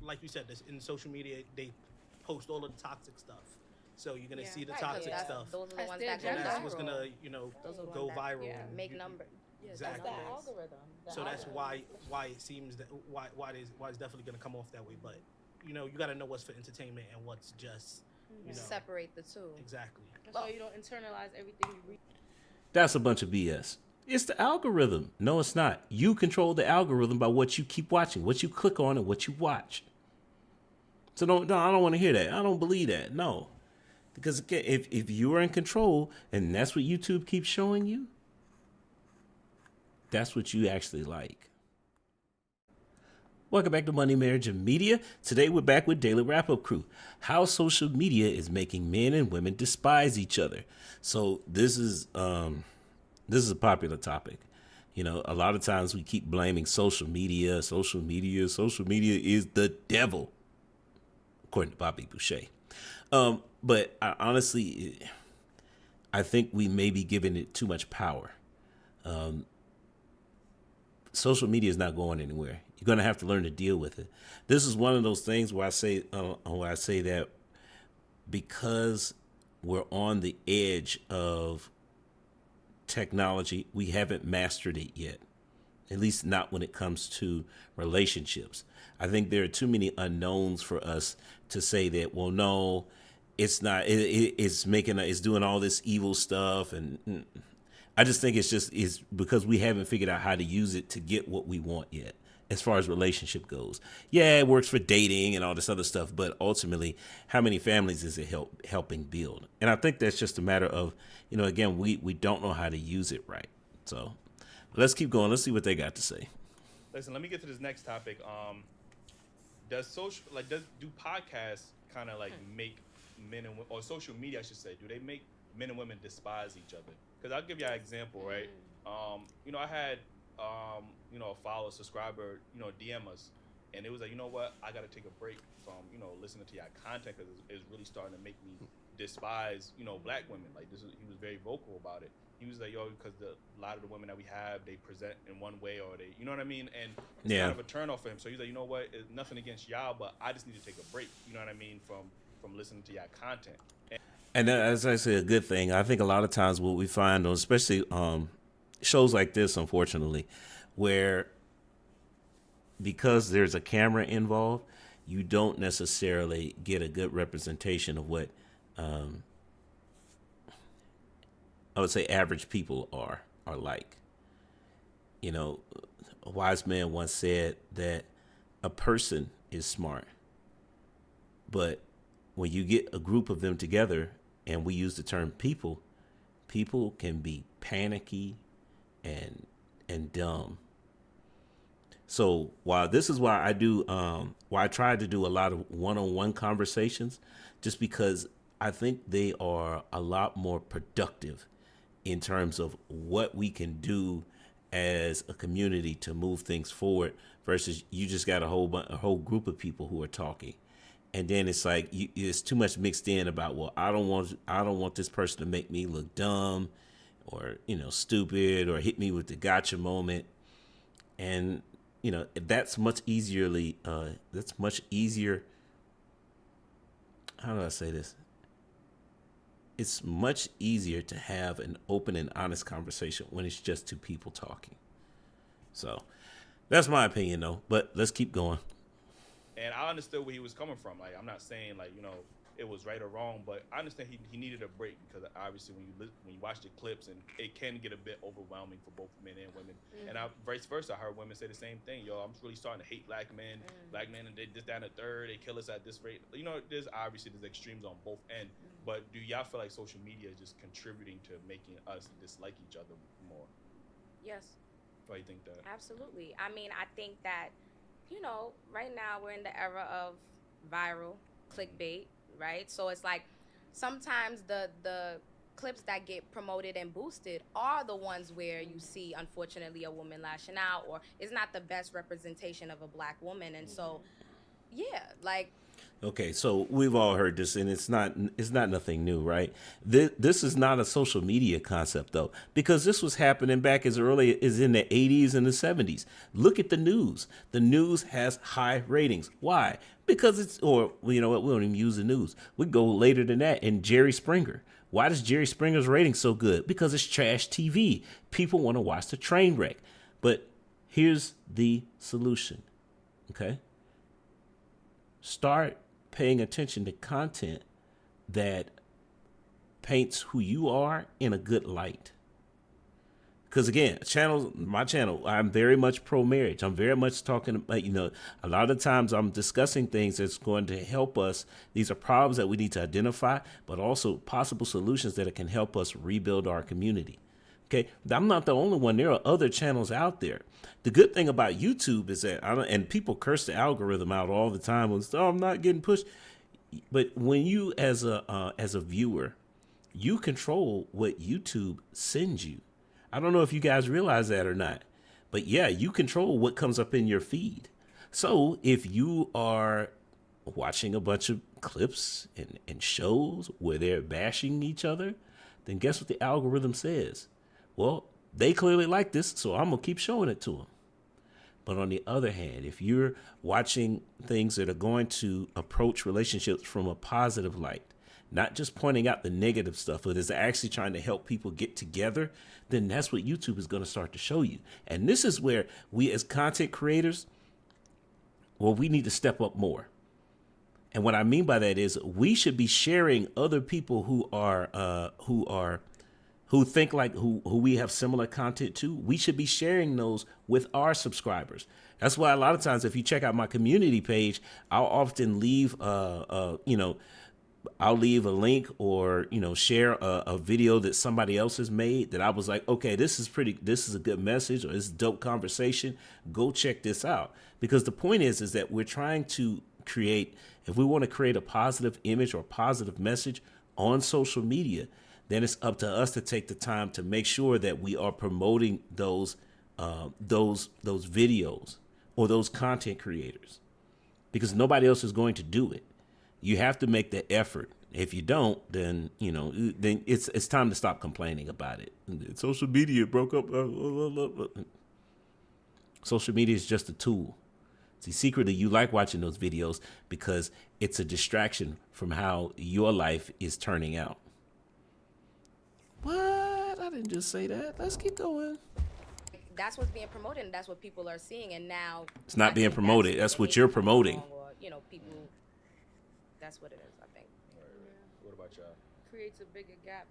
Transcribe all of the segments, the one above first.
like you said, this in social media they post all of the toxic stuff. So you're gonna Yeah. see the Right, because toxic Yeah. stuff. those are the That's ones their that So go that's agenda. what's viral. gonna, Those are the ones go that viral. Yeah. And make number. Yeah, That's the exactly. numbers. algorithm. The So that's algorithm is pushing. why it seems that why it's definitely gonna come off that way. But you gotta know what's for entertainment and what's just you know Separate the two. exactly. That's why Well, you don't internalize everything you read. That's a bunch of BS. It's the algorithm. No, it's not. You control the algorithm by what you keep watching, what you click on, and what you watch. So no, I don't want to hear that. I don't believe that. No, because again, if you are in control and that's what YouTube keeps showing you, that's what you actually like. Welcome back to Money, Marriage, and Media. Today we're back with Daily Wrap Up Crew. How social media is making men and women despise each other. So this is a popular topic. You know, a lot of times we keep blaming social media. Social media. Social media is the devil, according to Bobby Boucher. But honestly, I think we may be giving it too much power. Social media is not going anywhere. You're going to have to learn to deal with it. This is one of those things where I say that because we're on the edge of technology, we haven't mastered it yet. At least not when it comes to relationships. I think there are too many unknowns for us to say that, well, no, it's not. It's doing all this evil stuff, and I just think it's because we haven't figured out how to use it to get what we want yet. As far as relationship goes, yeah, it works for dating and all this other stuff, but ultimately, how many families is it helping build? And I think that's just a matter of, again, we don't know how to use it right. So let's keep going. Let's see what they got to say. Listen, let me get to this next topic. Does social like does do podcasts kind of like make men and or social media, I should say, do they make men and women despise each other? Because I'll give you an example, right? I had a follower, subscriber, DM us, and it was like, you know what, I got to take a break from listening to your content because it's really starting to make me despise black women. Like he was very vocal about it. He was like, yo, because a lot of the women that we have, they present in one way or they, you know what I mean? And it's Yeah. kind of a turn off for him. So he's like, you know what? It's nothing against y'all, but I just need to take a break. You know what I mean? From listening to your content. And as I say, a good thing. I think a lot of times what we find, especially shows like this, unfortunately, where because there's a camera involved, you don't necessarily get a good representation of what I would say average people are like. A wise man once said that a person is smart, but when you get a group of them together, and we use the term people, people can be panicky and dumb. So while this is why why I try to do a lot of one-on-one conversations, just because I think they are a lot more productive in terms of what we can do as a community to move things forward versus you just got a whole group of people who are talking, and then it's like it's too much mixed in about, well, I don't want this person to make me look dumb or stupid or hit me with the gotcha moment. And that's much easier. How do I say this? It's much easier to have an open and honest conversation when it's just two people talking. So that's my opinion, though. But let's keep going. And I understood where he was coming from. Like, I'm not saying like it was right or wrong, but I understand he needed a break because obviously when you watch the clips and it can get a bit overwhelming for both men and women. And vice versa, I heard women say the same thing. Yo, I'm really starting to hate black men, and they this down the third, they kill us at this rate. There's extremes on both ends. But do y'all feel like social media is just contributing to making us dislike each other more? Yes, Why do you think that? absolutely. I mean, I think that, right now we're in the era of viral clickbait, right? So it's like sometimes the clips that get promoted and boosted are the ones where you see, unfortunately, a woman lashing out or is not the best representation of a black woman. And so Yeah, like Okay, so we've all heard this, and it's not nothing new, right? This is not a social media concept though, because this was happening back as early as in the 80s and the 70s. Look at the news. The news has high ratings. Why? Because or well, you know what? We don't even use the news. We go later than that. And Jerry Springer. Why does Jerry Springer's rating so good? Because it's trash TV. People want to watch the train wreck. But here's the solution. Okay. Start paying attention to content that paints who you are in a good light. Because again, my channel, I'm very much pro marriage. I'm very much talking about, a lot of times I'm discussing things that's going to help us. These are problems that we need to identify, but also possible solutions that can help us rebuild our community. Okay, I'm not the only one. There are other channels out there. The good thing about YouTube is that, and people curse the algorithm out all the time. Oh, I'm not getting pushed. But when you, as a viewer, you control what YouTube sends you. I don't know if you guys realize that or not, but yeah, you control what comes up in your feed. So if you are watching a bunch of clips and shows where they're bashing each other, then guess what the algorithm says? Well, they clearly like this, so I'm going to keep showing it to them. But on the other hand, if you're watching things that are going to approach relationships from a positive light, not just pointing out the negative stuff, but is actually trying to help people get together, then that's what YouTube is going to start to show you. And this is where we as content creators, well, we need to step up more. And what I mean by that is we should be sharing other people who think like who we have similar content to. We should be sharing those with our subscribers. That's why a lot of times if you check out my community page, I'll often leave I'll leave a link or share a video that somebody else has made that I was like, okay, this is a good message, or this is dope conversation. Go check this out. Because the point is that we're trying to create, if we want to create a positive image or positive message on social media, then it's up to us to take the time to make sure that we are promoting those videos or those content creators, because nobody else is going to do it. You have to make the effort. If you don't, then then it's time to stop complaining about it. Social media broke up. Social media is just a tool. See, secretly, you like watching those videos because it's a distraction from how your life is turning out. What? I didn't just say that. Let's keep going. that's what's being promoted, and that's what people are seeing. And now It's not I being think promoted. That's what you're promoting. Or, people. That's what it is. I think. Right. What about y'all? Creates a bigger gap,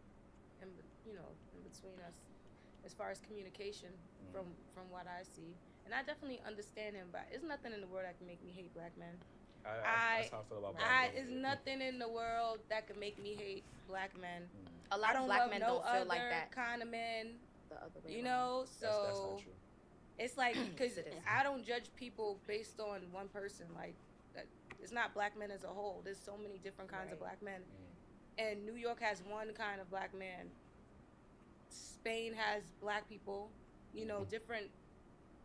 in between us, as far as communication. From what I see, and I definitely understand him, but there's nothing in the world that can make me hate black men. That's how I feel about black There's nothing in the world that can make me hate black men. A lot of black men don't feel like that. Kind of men, The other way around. so That's not true. it's like, because It is. I don't judge people based on one person. Like, it's not black men as a whole. There's so many different kinds of black men, and New York has one kind of black man. Spain has black people. Different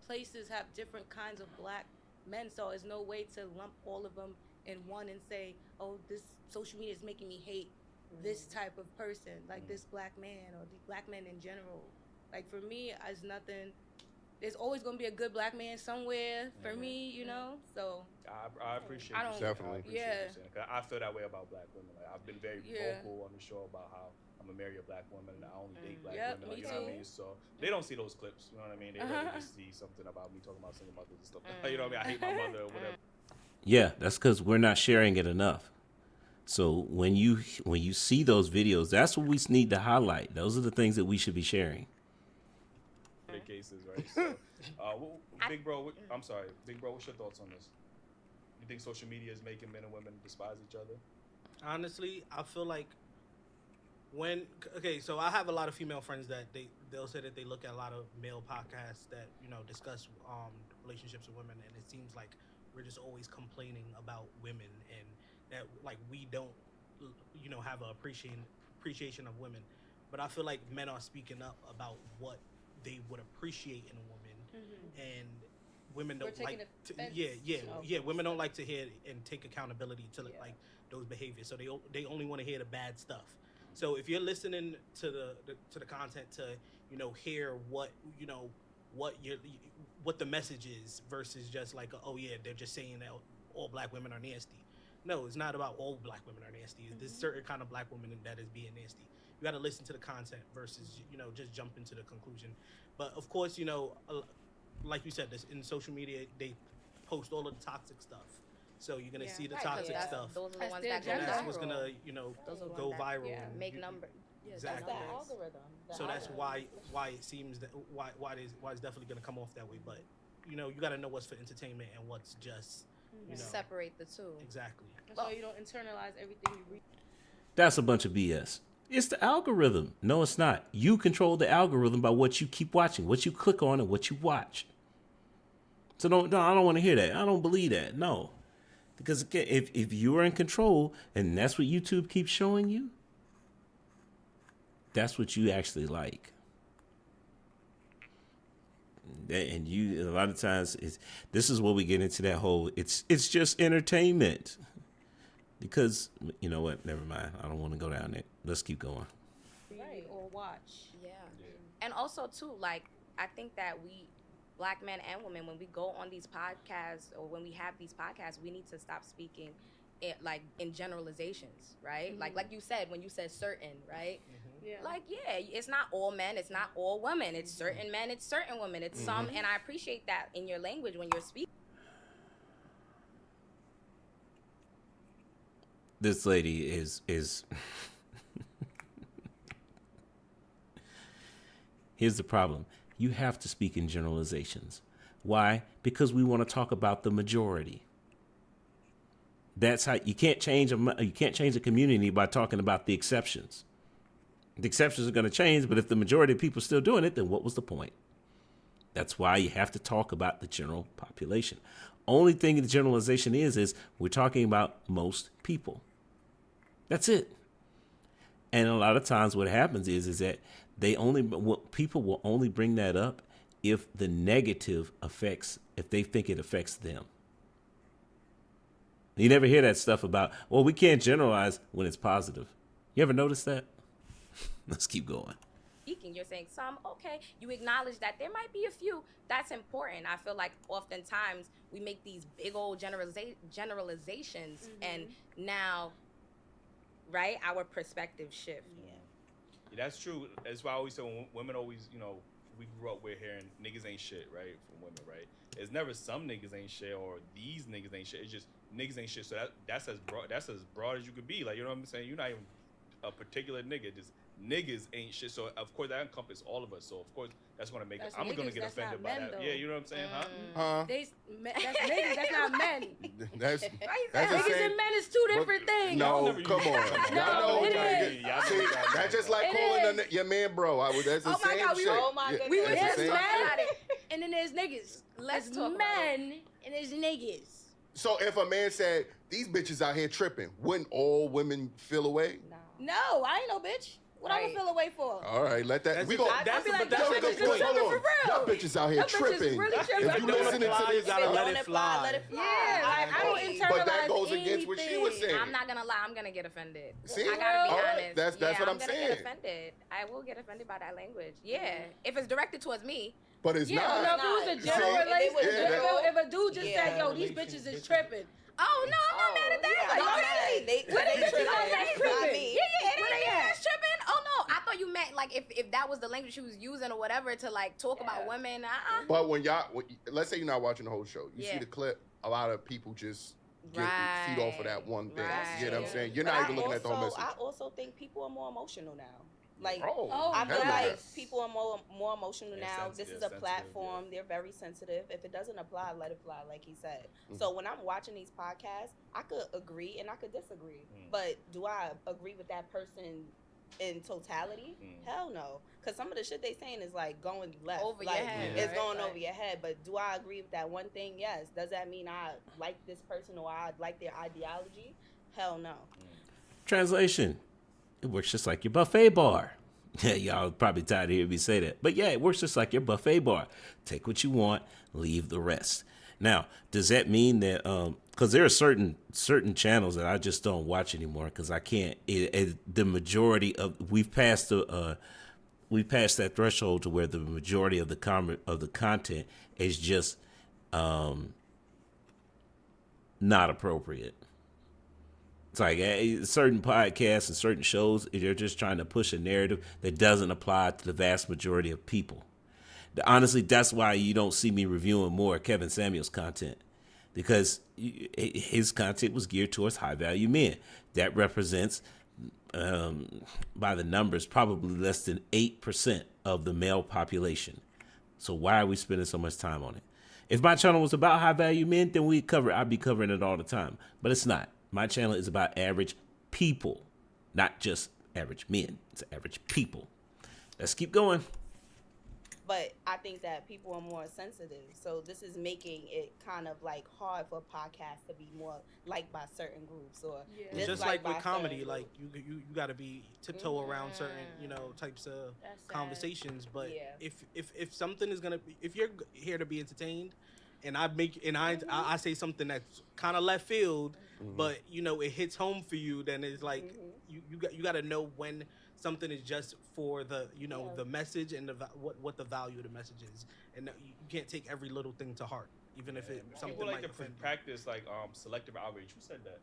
places have different kinds of black men, so there's no way to lump all of them in one and say, oh, this social media is making me hate this type of person, like this black man or the black men in general. Like, for me, it's nothing. There's always going to be a good black man somewhere for me, so I appreciate I you don't- saying Definitely. that. I appreciate Yeah. you saying that, 'cause I feel that way about black women. Like, I've been very Yeah. vocal on the show about how I'm gonna marry a black woman and I only date black Yep, women. Like, me you know what I too. mean? So they don't see those clips. You know what I mean? They rather just see something about me talking about single mothers and stuff. You know what I mean? I hate my mother or whatever. Yeah, that's because we're not sharing it enough. So when you see those videos, that's what we need to highlight. Those are the things that we should be sharing. The cases, right? So, Big Bro, I'm sorry, Big Bro, what's your thoughts on this? You think social media is making men and women despise each other? Honestly, I feel like so I have a lot of female friends that they'll say that they look at a lot of male podcasts that discuss relationships with women, and it seems like we're just always complaining about women, and that like we don't have an appreciation of women. But I feel like men are speaking up about what they would appreciate in a woman, and women We're don't taking like to, offense yeah, women don't like to hear and take accountability to Yeah. like those behaviors, so they only want to hear the bad stuff. So if you're listening to the content to hear what what your what the message is versus just like oh yeah, they're just saying that all black women are nasty. No, it's not about all black women are nasty. There's certain kind of black women that is being nasty. You got to listen to the content versus just jump into the conclusion. But of course, like you said, this in social media they post all of the toxic stuff. So you're gonna Yeah. see the Right, 'cause toxic that's- stuff. Those are the That's ones their that go And agenda. that's viral. what's gonna Those are the go ones that, viral. yeah, make number. That's Exactly. the algorithm. The So that's algorithm. why it seems that why it's definitely gonna come off that way. But you got to know what's for entertainment and what's just Separate the two. exactly. That's why you don't internalize everything you read. That's a bunch of BS. It's the algorithm. No, it's not. You control the algorithm by what you keep watching, what you click on, and what you watch. So I don't want to hear that. I don't believe that. No. Because again, if you are in control and that's what YouTube keeps showing you, that's what you actually like. And you a lot of times this is where we get into that whole it's just entertainment. Because you know what? Never mind. I don't want to go down there. Let's keep going. Read or watch. Yeah. And also too, like I think that we black men and women, when we go on these podcasts or when we have these podcasts, we need to stop speaking it like in generalizations, right? Like you said, when you said certain, right? Yeah. Like, yeah, it's not all men, it's not all women, it's certain men, it's certain women, it's some, and I appreciate that in your language when you're speaking. This lady is here's the problem. You have to speak in generalizations. Why? Because we want to talk about the majority. That's how you can't change a community by talking about the exceptions. The exceptions are going to change, but if the majority of people are still doing it, then what was the point? That's why you have to talk about the general population. Only thing the generalization is we're talking about most people. That's it. And a lot of times what happens is that people will only bring that up if the negative affects, if they think it affects them. You never hear that stuff about, well, we can't generalize when it's positive. You ever notice that? Let's keep going. Speaking, you're saying some, okay, you acknowledge that there might be a few. That's important. I feel like oftentimes we make these big old generalizations and now, right, our perspective shift. Yeah. Yeah, that's true. That's why I always say when women always, we grew up with hearing niggas ain't shit, right? From women, right? It's never some niggas ain't shit or these niggas ain't shit. It's just niggas ain't shit. So that's as broad as you could be. Like, you know what I'm saying? You're not even a particular nigga. Just niggas ain't shit. So of course that encompasses all of us. So of course that's gonna make That's I'm gonna niggas, get that's offended not by men, that. though. Yeah, you know what I'm saying, huh? Huh? That's niggas, that's not men. That's the Niggas same. and men is two different things. No, never come use on. that. Y'all know No, what it y'all is. get. Yeah, I See, know that. that's just like It calling is. your man bro. That's the Oh my same God, shit. Oh my goodness. We were That's the just same men, shit. and then there's niggas. Let's There's talk about men, and there's niggas. So if a man said, these bitches out here tripping, wouldn't all women feel away? No. No, I ain't no bitch. What I'm Right. gonna feel away for? All right, let that. That's We the- go. that's be the- like, that's y'all the bitches good point. tripping for real. Y'all bitches out here Y'all bitches tripping. really tripping. If If you it don't listening apply, to you this, gotta let Don't it apply, fly. let it fly. Yeah, like I don't agree. internalize but that goes against what she was anything. saying. I'm not gonna lie, I'm gonna get offended. See? I gotta be All right, honest. that's yeah, what I'm gonna saying. get offended. I will get offended by that language. Yeah, if it's directed towards me. But it's Yeah, not. no, if it was a See? general If they was relationship, general- if a dude just said, Yeah. "Yo, these bitches is tripping," Oh no, I'm not mad at that. Yeah, Like, I'm not alright. mad. They Where they tripping. tripping? It's Tripping. not me. Yeah, Where they it at? is tripping. Oh no, I thought you meant like if that was the language she was using or whatever to like talk about women. But when let's say you're not watching the whole show, you see Yeah. the clip. A lot of people just feed off of that one thing. Right. You know what I'm saying? You're But not even looking at the whole message. I also think people are more emotional now. Like, Oh, I feel hell like yes. people are more emotional Yeah, now. sensitive, This is a sensitive, platform. They're very sensitive. If it doesn't apply, let it fly, like he said. So when I'm watching these podcasts, I could agree and I could disagree. But do I agree with that person in totality? Hell no. Because some of the shit they saying is like going left. Over your like, head, It's right? going Right. over your head. But do I agree with that one thing? Yes. Does that mean I like this person or I like their ideology? Hell no. Translation. It works just like your buffet bar. Yeah, y'all probably tired of hearing me say that. But yeah, it works just like your buffet bar. Take what you want, leave the rest. Now, does that mean that because there are certain channels that I just don't watch anymore because I can't. The majority of we've passed that threshold to where the majority of the content is just not appropriate. It's like certain podcasts and certain shows, they're just trying to push a narrative that doesn't apply to the vast majority of people. Honestly, that's why you don't see me reviewing more Kevin Samuels content, because his content was geared towards high value men. That represents, by the numbers, probably less than 8% of the male population. So why are we spending so much time on it? If my channel was about high value men, then I'd be covering it all the time. But it's not. My channel is about average people, not just average men. It's average people. Let's keep going. But I think that people are more sensitive. So this is making it kind of like hard for podcasts to be more liked by certain groups or It's just like with comedy, certain like groups. you got to be tiptoe around certain types of That's sad. conversations. But Yeah. if something is gonna be, if you're here to be entertained, and I say something that's kind of left field, but it hits home for you, then it's like you got to know when something is just for the the message and what the value of the message is, and you can't take every little thing to heart, even if it something People like might to offend you. practice like selective outrage. Who said that?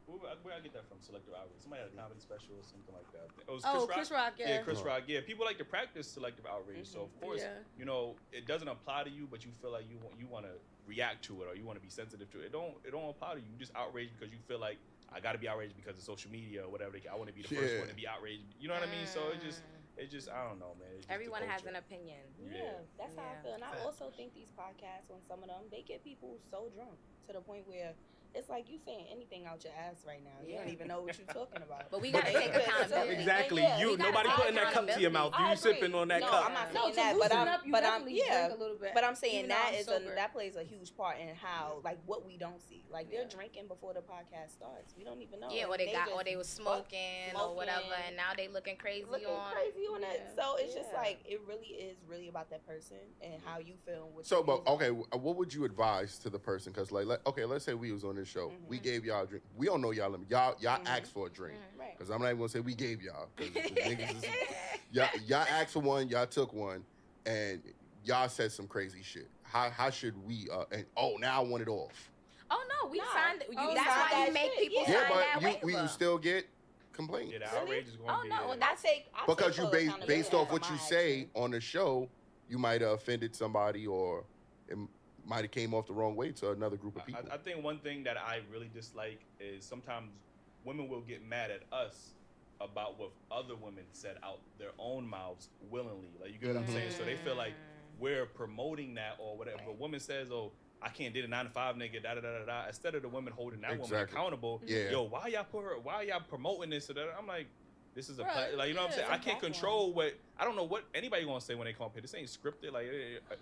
Where I get that from? Selective outrage. Somebody had a comedy special or something like that. It was Chris Rock, yeah. Yeah, Chris Rock. Yeah, people like to practice selective outrage. So of course, it doesn't apply to you, but you feel like you want to react to it or you want to be sensitive to it. It don't apply to you. You just outraged because you feel like I got to be outraged because of social media or whatever. I want to be the first one to be outraged. You know what I mean? So it just I don't know, man. Everyone has an opinion. Yeah, that's how I feel. And I Facts. also think these podcasts, on some of them, they get people so drunk to the point where it's like you saying anything out your ass right now. You don't even know what you're talking about. But we gotta take accountability. Exactly. Yeah, you we gotta nobody take putting that cup to your mouth. I You agree. sipping on that no, cup. I'm not No, saying to that, loosen up, you but definitely yeah, drink a little bit. but I'm saying even though that I'm sober. that plays a huge part in how like what we don't see. Like they're drinking before the podcast starts. We don't even know. Yeah, or they was smoking or whatever, smoking. and now they looking crazy on. It. So it's just like it really is really about that person and how you feel. And what So, you but feel. okay, what would you advise to the person? Because let's say we was on this show, we gave y'all a drink. We don't know y'all. Y'all asked for a drink. Right. Because I'm not even gonna say we gave y'all. 'Cause the niggas is, y'all asked for one, y'all took one, and y'all said some crazy shit. How should we? And now I want it off. Oh no, we Nah. signed. Oh, That's signed why that you make shit, people yeah. sign that but waiver. we still get complaints. Yeah, the outrage is going Oh, to be no, there. that's- I Because take you full accountability based off for what my you say actions. on the show, you might have offended somebody or it might have came off the wrong way to another group of people. I think one thing that I really dislike is sometimes women will get mad at us about what other women said out their own mouths willingly. Like, you get what I'm saying? So they feel like we're promoting that or whatever. If a woman says, "Oh, I can't date a 9-to-5 nigga," da da da da da. Instead of the women holding that woman Exactly. accountable, Yeah. yo, why y'all promoting this or that? I'm like, this is a Right, like, you know what I'm saying? yeah, I can't exactly. control what I don't know what anybody gonna say when they come up here. This ain't scripted. Like,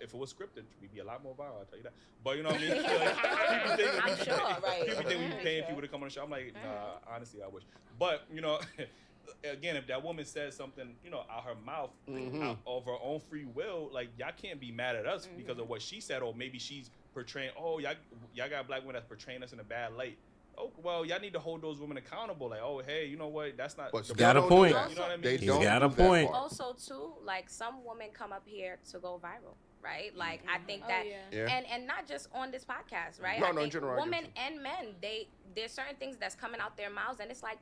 if it was scripted, we'd be a lot more viral. I'll tell you that. But you know what I mean? Like, people think I'm sure, right. people think we be Mhm. paying Sure. people to come on the show. I'm like, nah, honestly, I wish. But you know, again, if that woman says something, out her mouth, out of her own free will, like y'all can't be mad at us because of what she said, or maybe she's portraying. Oh, y'all got black women that's portraying us in a bad light. Oh, well, y'all need to hold those women accountable. Like, oh, hey, you know what? That's not. But the still Got a don't do point. that. You know what I mean? They He's don't got a do that point. part. Also, too, like some women come up here to go viral, right? Like I think Oh, that, yeah. and not just on this podcast, right? No, I no, in think general, I get women you. and men, there's certain things that's coming out their mouths, and it's like,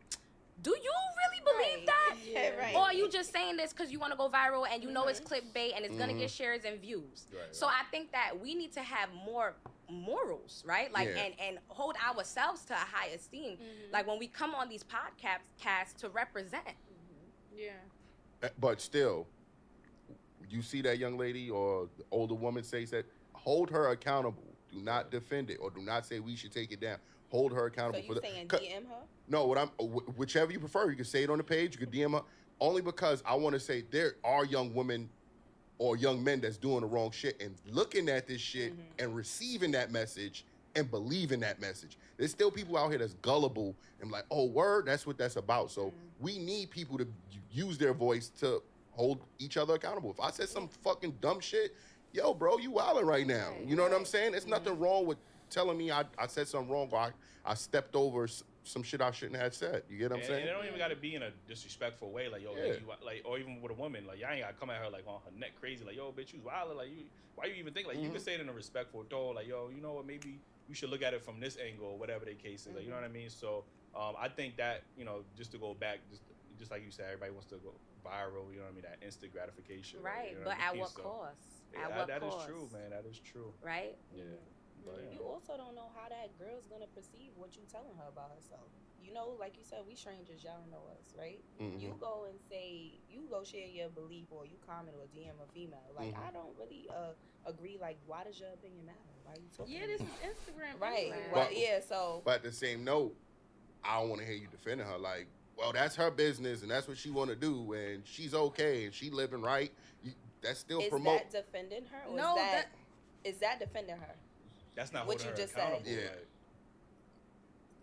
do you really believe Right. that? Yeah, right. Or are you just saying this because you want to go viral and you know it's clickbait and it's gonna get shares and views? Right, So I think that we need to have more morals, right? Like Yeah. and hold ourselves to a high esteem. Like when we come on these podcasts to represent. Yeah. But still, you see that young lady or the older woman says that, hold her accountable. Do not defend it or do not say we should take it down. Hold her So accountable you for saying the. DM her? No, whichever you prefer. You can say it on the page. You can DM her. Only because I want to say there are young women or young men that's doing the wrong shit and looking at this shit and receiving that message and believing that message. There's still people out here that's gullible and like, oh, word, that's what that's about. So we need people to use their voice to hold each other accountable. If I said some fucking dumb shit, yo, bro, you wilding right now. You know what I'm saying? There's nothing wrong with telling me I said something wrong or I stepped over some shit I shouldn't have said. You get what I'm saying? And it don't even got to be in a disrespectful way, like, yo, like, or even with a woman, like, y'all ain't got to come at her, like, on her neck crazy, like, yo, bitch, you wilding, like, why you even think, like, you can say it in a respectful tone, like, yo, you know what, maybe you should look at it from this angle, or whatever the case is, like, you know what I mean? So, I think that, you know, just to go back, just like you said, everybody wants to go viral, you know what I mean, that instant gratification. Right, you know but what I at mean? what So, cost? yeah, At what that cost? is true, man, that is true. Right? Yeah. But, You also don't know how that girl's gonna perceive what you telling her about herself. You know, like you said, we strangers, y'all don't know us, right? You go and say, you go share your belief, or you comment or DM a female. Like, I don't really agree. Like, why does your opinion matter? Why are you talking? Yeah, this is Instagram, right? anyway. But yeah, so. But at the same note, I don't want to hear you defending her. Like, well, that's her business and that's what she want to do, and she's okay and she living right. That's still Is promote. that defending her? Or No, is that defending her? that's not what holding you her just accountable. said.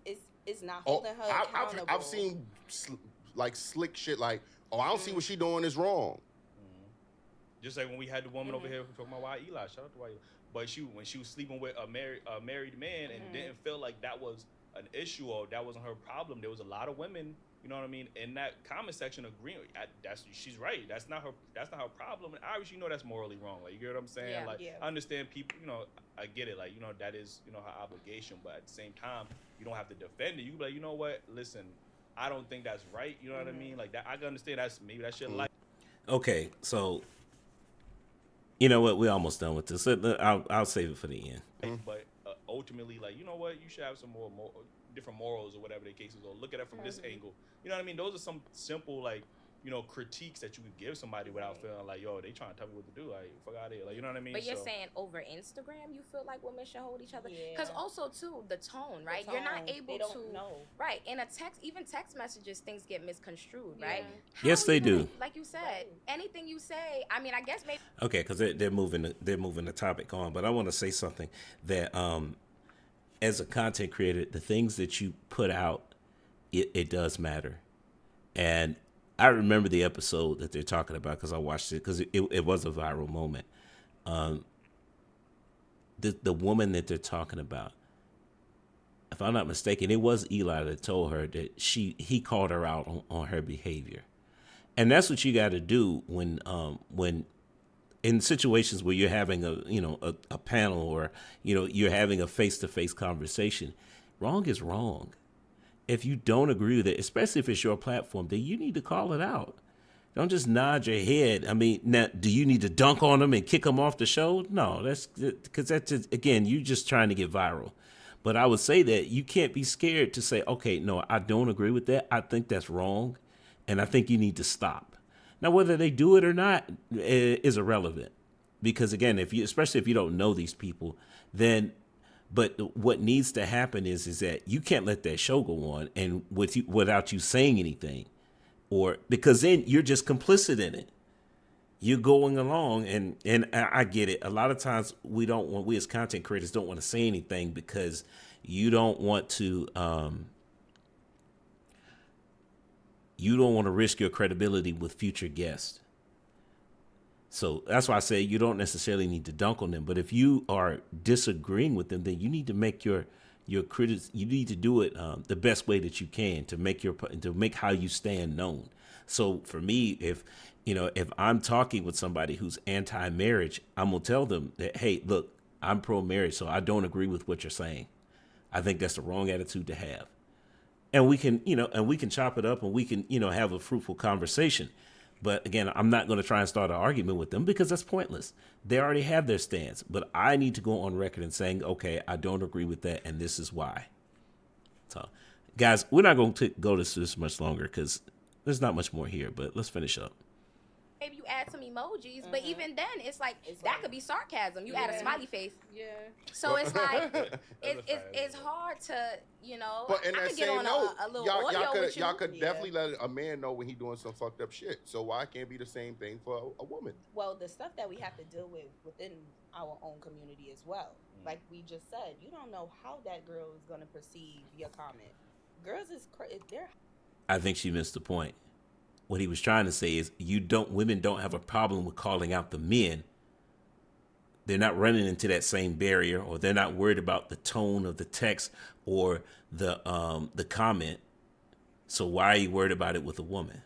Like, It's not holding her accountable. I've seen like slick shit like, oh, I don't see what she doing is wrong. just like when we had the woman over here talking about why Eli, shout out to why Eli. But when she was sleeping with a married man and didn't feel like that was an issue or that wasn't her problem, there was a lot of women, you know what I mean, in that comment section agreeing. She's right. That's not her problem. And obviously, you know, that's morally wrong. Like, you get what I'm saying? Yeah. Like, I understand people. You know, I get it. Like, you know, that is, you know, her obligation. But at the same time, you don't have to defend it. You be like, you know what? Listen, I don't think that's right. You know what I mean? Like that. I can understand maybe that's your life. Okay, so you know what? We're almost done with this. I'll save it for the end. But ultimately, like, you know what? You should have some more different morals or whatever the case is, or look at it from this angle. You know what I mean? Those are some simple, like, you know, critiques that you could give somebody without feeling like, yo, they trying to tell me what to do. Like, fuck out of here. Like, you know what I mean? But you're saying over Instagram, you feel like women should hold each other? Yeah. Because also, too, the tone, right? You're not able they don't to. know. Right. In a text, even text messages, things get misconstrued, right? Yes, they do. Like you said, anything you say, I mean, I guess maybe. Okay, because they're moving the topic on, but I want to say something that as a content creator, the things that you put out, it does matter. And I remember the episode that they're talking about because I watched it because it was a viral moment. The woman that they're talking about, if I'm not mistaken, it was Eli that told her that he called her out on her behavior. And that's what you got to do when in situations where you're having a panel or, you know, you're having a face-to-face conversation. Wrong is wrong. If you don't agree with it, especially if it's your platform, then you need to call it out. Don't just nod your head. I mean, now, do you need to dunk on them and kick them off the show? No, that's because that's just, again, you're just trying to get viral. But I would say that you can't be scared to say, okay, no, I don't agree with that. I think that's wrong, and I think you need to stop. Now, whether they do it or not is irrelevant, because again, especially if you don't know these people, then. But what needs to happen is that you can't let that show go on and without you saying anything, or because then you're just complicit in it. You're going along, and I get it. A lot of times we as content creators don't want to say anything because you don't want to risk your credibility with future guests. So that's why I say you don't necessarily need to dunk on them. But if you are disagreeing with them, then you need to make your critics. You need to do it the best way that you can to make how you stand known. So for me, if I'm talking with somebody who's anti-marriage, I'm gonna tell them that, hey, look, I'm pro-marriage, so I don't agree with what you're saying. I think that's the wrong attitude to have. And we can chop it up and we can, have a fruitful conversation. But again, I'm not going to try and start an argument with them because that's pointless. They already have their stance. But I need to go on record and saying, okay, I don't agree with that, and this is why. So, guys, we're not going to go this much longer because there's not much more here. But let's finish up. Maybe you add some emojis, but even then, it's like that could be sarcasm. You add a smiley face. Yeah. So it's like it's hard to, But in I that could get same on note, a little audio with you. y'all could definitely let a man know when he doing some fucked up shit. So why can't be the same thing for a woman? Well, the stuff that we have to deal with within our own community as well. Like we just said, you don't know how that girl is going to perceive your comment. Girls is they're. I think she missed the point. what he was trying to say is women don't have a problem with calling out the men. They're not running into that same barrier, or they're not worried about the tone of the text or the comment. So why are you worried about it with a woman?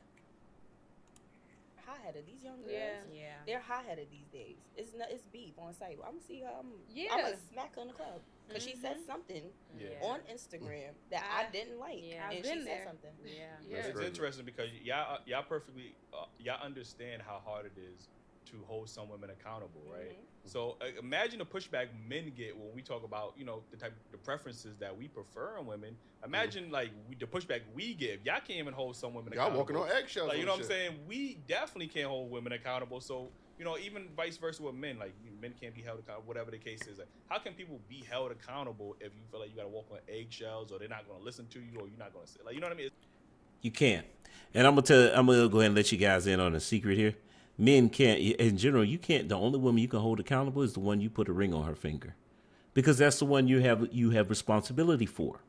Hot-headed. These young girls, Yeah. they're hot-headed these days. It's beef on site. I'm gonna see her. I'm Yeah. gonna smack her in the club because she said something Yeah. on Instagram that I didn't like, Yeah. and I've she been said there. something. Yeah. Yeah. It's interesting because y'all perfectly y'all understand how hard it is to hold some women accountable, right? So imagine the pushback men get when we talk about the preferences that we prefer in women. Imagine the pushback we give. Y'all can't even hold some women Y'all accountable. walking on eggshells. Like, you on know what I'm shit. saying? We definitely can't hold women accountable. So even vice versa with men, like men can't be held accountable, whatever the case is. Like, how can people be held accountable if you feel like you got to walk on eggshells, or they're not going to listen to you, or you're not going to say, like, you know what I mean? You can't. And I'm gonna go ahead and let you guys in on a secret here. Men can't, in general, you can't. The only woman you can hold accountable is the one you put a ring on her finger, because that's the one you have responsibility for.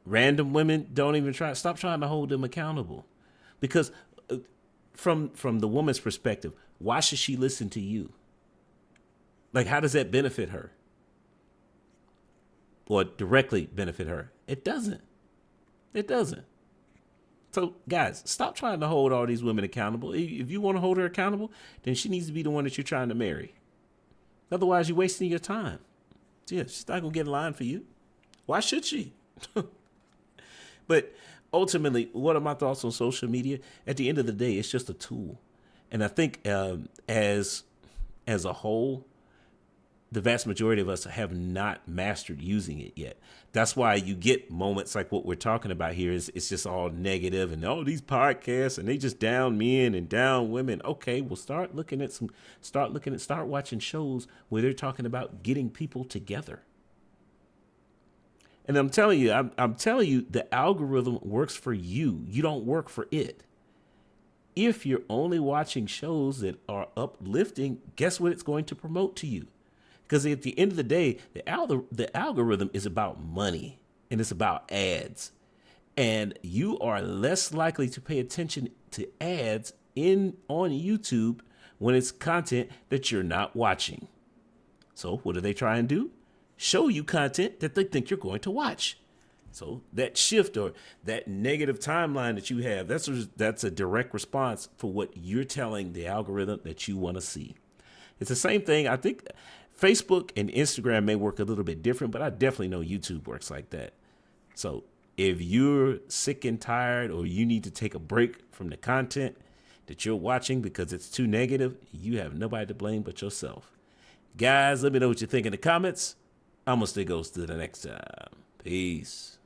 Random women, don't even stop trying to hold them accountable, because from the woman's perspective, why should she listen to you? Like, how does that benefit her? Or directly benefit her? It doesn't. It doesn't. So, guys, stop trying to hold all these women accountable. If you want to hold her accountable, then she needs to be the one that you're trying to marry. Otherwise, you're wasting your time. Yeah, she's not going to get in line for you. Why should she? But ultimately, what are my thoughts on social media? At the end of the day, it's just a tool. And I think as a whole, the vast majority of us have not mastered using it yet. That's why you get moments like what we're talking about here. It's just all negative and all these podcasts and they just down men and down women. Okay, well, start watching shows where they're talking about getting people together. And I'm telling you, the algorithm works for you. You don't work for it. If you're only watching shows that are uplifting, guess what it's going to promote to you? Because at the end of the day, the algorithm is about money and it's about ads. And you are less likely to pay attention to ads on YouTube when it's content that you're not watching. So what do they try and do? Show you content that they think you're going to watch. So that shift or that negative timeline that you have, that's a direct response for what you're telling the algorithm that you want to see. It's the same thing. I think Facebook and Instagram may work a little bit different, but I definitely know YouTube works like that. So if you're sick and tired or you need to take a break from the content that you're watching because it's too negative, you have nobody to blame but yourself. Guys, let me know what you think in the comments. I'm going to stay ghost to the next time. Peace.